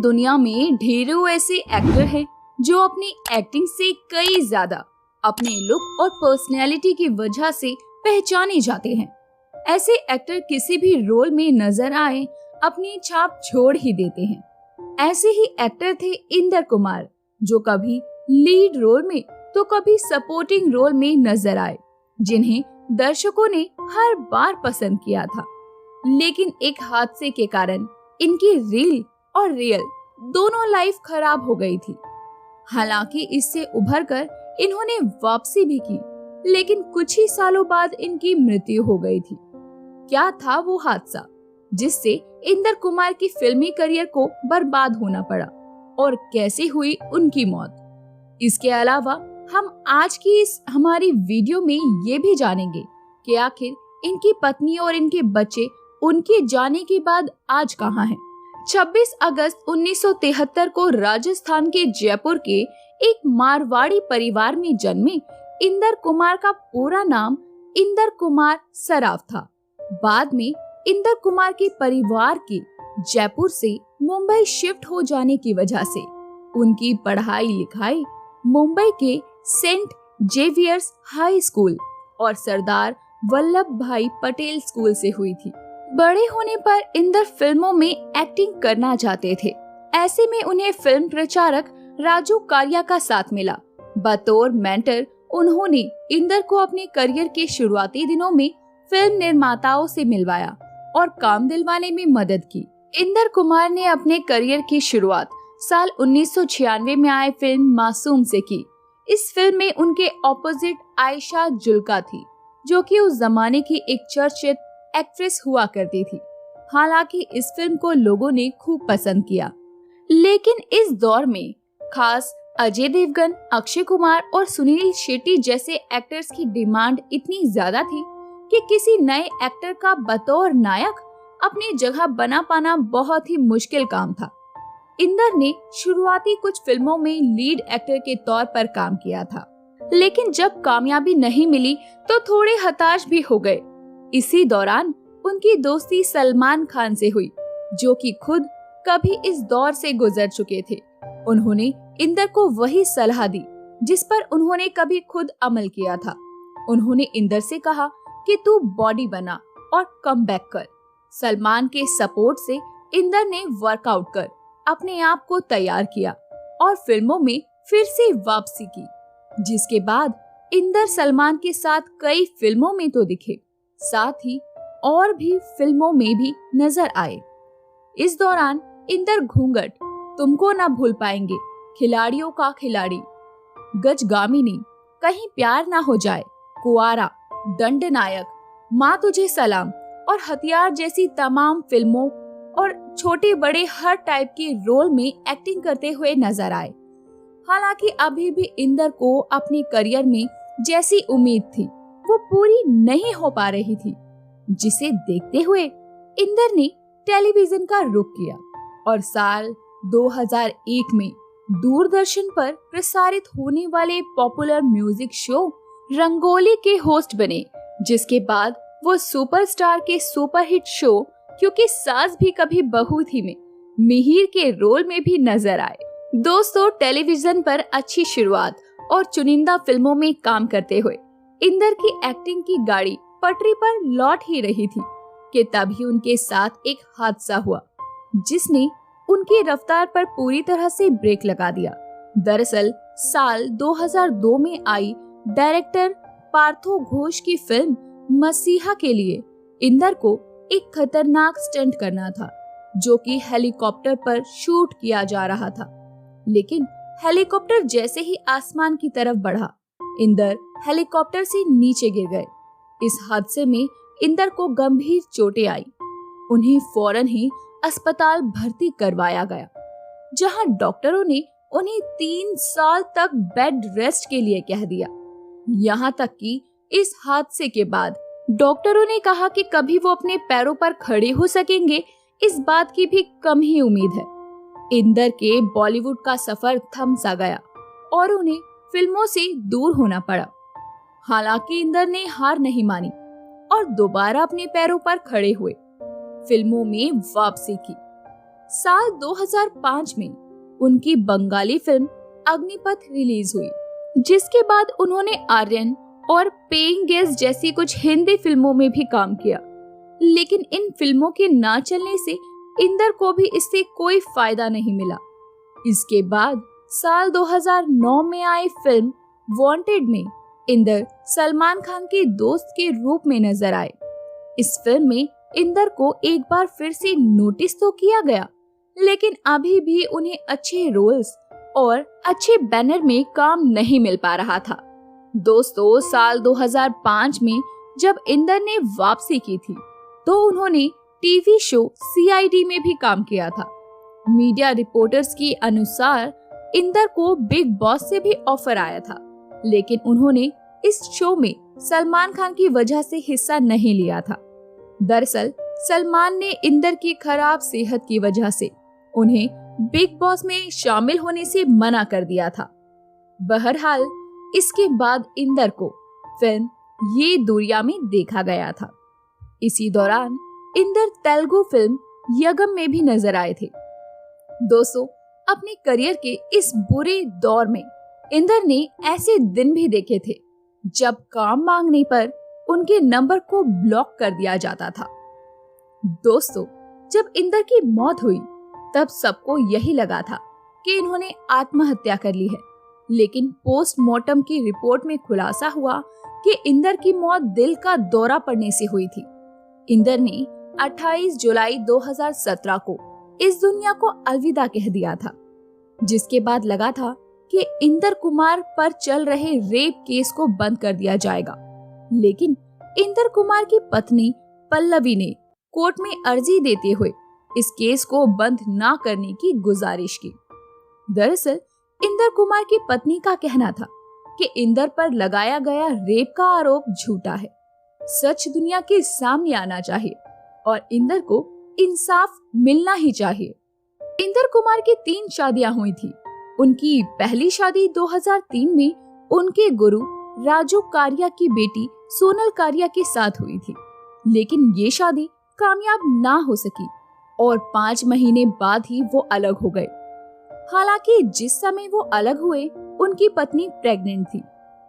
दुनिया में ढेरों ऐसे एक्टर हैं जो अपनी एक्टिंग से कई ज्यादा अपने लुक और पर्सनैलिटी की वजह से पहचाने जाते हैं। ऐसे एक्टर किसी भी रोल में नजर आए अपनी छाप छोड़ ही देते हैं। ऐसे ही एक्टर थे इंदर कुमार, जो कभी लीड रोल में तो कभी सपोर्टिंग रोल में नजर आए, जिन्हें दर्शकों ने हर बार पसंद किया था। लेकिन एक हादसे के कारण इनकी रील और रियल दोनों लाइफ खराब हो गई थी। हालांकि इससे उभरकर इन्होंने वापसी भी की, लेकिन कुछ ही सालों बाद इनकी मृत्यु हो गई थी। क्या था वो हादसा जिससे इंदर कुमार की फिल्मी करियर को बर्बाद होना पड़ा, और कैसे हुई उनकी मौत? इसके अलावा हम आज की इस हमारी वीडियो में ये भी जानेंगे कि आखिर इनकी पत्नी और इनके बच्चे उनके जाने के बाद आज कहाँ हैं। 26 अगस्त 1973 को राजस्थान के जयपुर के एक मारवाड़ी परिवार में जन्मे इंदर कुमार का पूरा नाम इंदर कुमार सराफ था। बाद में इंदर कुमार के परिवार के जयपुर से मुंबई शिफ्ट हो जाने की वजह से उनकी पढ़ाई लिखाई मुंबई के सेंट जेवियर्स हाई स्कूल और सरदार वल्लभ भाई पटेल स्कूल से हुई थी। बड़े होने पर इंदर फिल्मों में एक्टिंग करना चाहते थे। ऐसे में उन्हें फिल्म प्रचारक राजू कालिया का साथ मिला। बतौर मेंटर उन्होंने इंदर को अपने करियर के शुरुआती दिनों में फिल्म निर्माताओं से मिलवाया और काम दिलवाने में मदद की। इंदर कुमार ने अपने करियर की शुरुआत साल 1996 में आए फिल्म मासूम से की। इस फिल्म में उनके ऑपोजिट आयशा जुल्का थी, जो कि उस जमाने की एक चर्चित एक्ट्रेस हुआ करती थी। हालांकि इस फिल्म को लोगों ने खूब पसंद किया, लेकिन इस दौर में खास अजय देवगन, अक्षय कुमार और सुनील शेट्टी जैसे एक्टर्स की डिमांड इतनी ज्यादा थी कि किसी नए एक्टर का बतौर नायक अपनी जगह बना पाना बहुत ही मुश्किल काम था। इंदर ने शुरुआती कुछ फिल्मों में लीड एक्टर के तौर पर काम किया था, लेकिन जब कामयाबी नहीं मिली तो थोड़े हताश भी हो गए। इसी दौरान उनकी दोस्ती सलमान खान से हुई, जो कि खुद कभी इस दौर से गुजर चुके थे। उन्होंने इंदर को वही सलाह दी जिस पर उन्होंने कभी खुद अमल किया था। उन्होंने इंदर से कहा कि तू बॉडी बना और कम बैक कर। सलमान के सपोर्ट से इंदर ने वर्कआउट कर अपने आप को तैयार किया और फिल्मों में फिर से वापसी की, जिसके बाद इंदर सलमान के साथ कई फिल्मों में तो दिखे, साथ ही और भी फिल्मों में भी नजर आए। इस दौरान इंदर घूंघट, तुमको ना भूल पाएंगे, खिलाड़ियों का खिलाड़ी, गजगामिनी, कहीं प्यार ना हो जाए, कुआरा, दंडनायक, माँ तुझे सलाम और हथियार जैसी तमाम फिल्मों और छोटे बड़े हर टाइप के रोल में एक्टिंग करते हुए नजर आए। हालांकि अभी भी इंदर को अपने करियर में जैसी उम्मीद थी वो पूरी नहीं हो पा रही थी, जिसे देखते हुए इंदर ने टेलीविजन का रुख किया और साल 2001 में दूरदर्शन पर प्रसारित होने वाले पॉपुलर म्यूजिक शो रंगोली के होस्ट बने, जिसके बाद वो सुपरस्टार के सुपरहिट शो क्योंकि सास भी कभी बहू थी में मिहिर के रोल में भी नजर आए। दोस्तों, टेलीविजन पर अच्छी शुरुआत और चुनिंदा फिल्मों में काम करते हुए इंदर की एक्टिंग की गाड़ी पटरी पर लौट ही रही थी कि तभी उनके साथ एक हादसा हुआ जिसने उनकी रफ्तार पर पूरी तरह से ब्रेक लगा दिया। दरअसल साल 2002 में आई डायरेक्टर पार्थो घोष की फिल्म मसीहा के लिए इंदर को एक खतरनाक स्टंट करना था, जो कि हेलीकॉप्टर पर शूट किया जा रहा था। लेकिन हेलीकॉप्टर जैसे ही आसमान की तरफ बढ़ा, इंदर हेलीकॉप्टर से नीचे गिर गए। इस हादसे में इंदर को गंभीर चोटें आई। उन्हें फौरन ही अस्पताल भर्ती करवाया गया, जहां डॉक्टरों ने उन्हें 3 साल तक बेड रेस्ट के लिए कह दिया। यहाँ तक कि इस हादसे के बाद डॉक्टरों ने कहा कि कभी वो अपने पैरों पर खड़े हो सकेंगे, इस बात की भी कम ही उम्मीद है। इंदर के बॉलीवुड का सफर थम सा गया और उन्हें फिल्मों से दूर होना पड़ा। हालांकि इंदर ने हार नहीं मानी और दोबारा अपने पैरों पर खड़े हुए, फिल्मों में वापसी की। साल 2005 में उनकी बंगाली फिल्म अग्निपथ रिलीज हुई, जिसके बाद उन्होंने आर्यन और पेइंग गेस्ट जैसी कुछ हिंदी फिल्मों में भी काम किया। लेकिन इन फिल्मों के ना चलने से इंदर को भी इससे कोई फायदा नहीं मिला। इसके बाद साल 2009 में आई फिल्म वांटेड में इंदर सलमान खान के दोस्त के रूप में नजर आए। इस फिल्म में इंदर को एक बार फिर से नोटिस तो किया गया, लेकिन अभी भी उन्हें अच्छे रोल्स और अच्छे बैनर में काम नहीं मिल पा रहा था। दोस्तों, साल 2005 में जब इंदर ने वापसी की थी तो उन्होंने टीवी शो CID में भी काम किया था। मीडिया रिपोर्टर्स के अनुसार इंदर को बिग बॉस से भी ऑफर आया था, लेकिन उन्होंने इस शो में सलमान खान की वजह से हिस्सा नहीं लिया था। दरअसल सलमान ने इंदर की खराब सेहत की वजह से उन्हें बिग बॉस में शामिल होने से मना कर दिया था। बहरहाल इसके बाद इंदर को फिल्म ये दुनिया में देखा गया था। इसी दौरान इंदर तेलुगु फिल्म यगम में भी नजर आए थे। दोस्तों, अपने करियर के इस बुरे दौर में इंदर ने ऐसे दिन भी देखे थे जब काम मांगने पर उनके नंबर को ब्लॉक कर दिया जाता था। दोस्तों, जब इंदर की मौत हुई तब सबको यही लगा था कि इन्होंने आत्महत्या कर ली है, लेकिन पोस्टमार्टम की रिपोर्ट में खुलासा हुआ कि इंदर की मौत दिल का दौरा पड़ने से हुई थी। इंदर ने 28 जुलाई 2017 को इस दुनिया को अलविदा कह दिया था, जिसके बाद लगा था कि इंदर कुमार पर चल रहे रेप केस को बंद कर दिया जाएगा। लेकिन इंदर कुमार की पत्नी पल्लवी ने कोर्ट में अर्जी देते हुए इस केस को बंद ना करने की गुजारिश की। दरअसल इंदर कुमार की पत्नी का कहना था कि इंदर पर लगाया गया रेप का आरोप झूठा है। सच दुनिया के सामने आना चाहिए और इंदर को इंसाफ मिलना ही चाहिए। इंदर कुमार की 3 शादियां हुई थी। उनकी पहली शादी 2003 में उनके गुरु राजू कारिया की बेटी सोनल कारिया के साथ हुई थी, लेकिन ये शादी कामयाब ना हो सकी और 5 महीने बाद ही वो अलग हो गए। हालांकि जिस समय वो अलग हुए उनकी पत्नी प्रेग्नेंट थी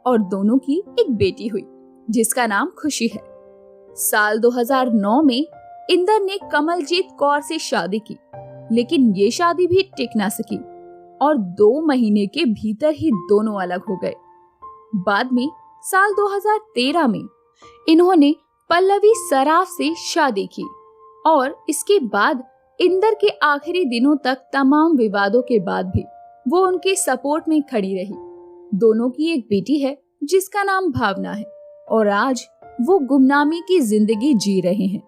और दोनों की एक बेटी हुई जिसका नाम खुशी है। साल 2009 में इंदर ने कमलजीत कौर से शादी की, लेकिन ये शादी भी टिक ना सकी और 2 महीने के भीतर ही दोनों अलग हो गए। बाद में साल 2013 में इन्होंने पल्लवी सराफ से शादी की और इसके बाद इंदर के आखिरी दिनों तक तमाम विवादों के बाद भी वो उनके सपोर्ट में खड़ी रही। दोनों की एक बेटी है जिसका नाम भावना है और आज वो गुमनामी की जिंदगी जी रहे हैं।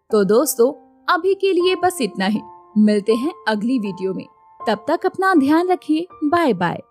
तो दोस्तों, अभी के लिए बस इतना ही। मिलते हैं अगली वीडियो में। तब तक अपना ध्यान रखिए। Bye bye.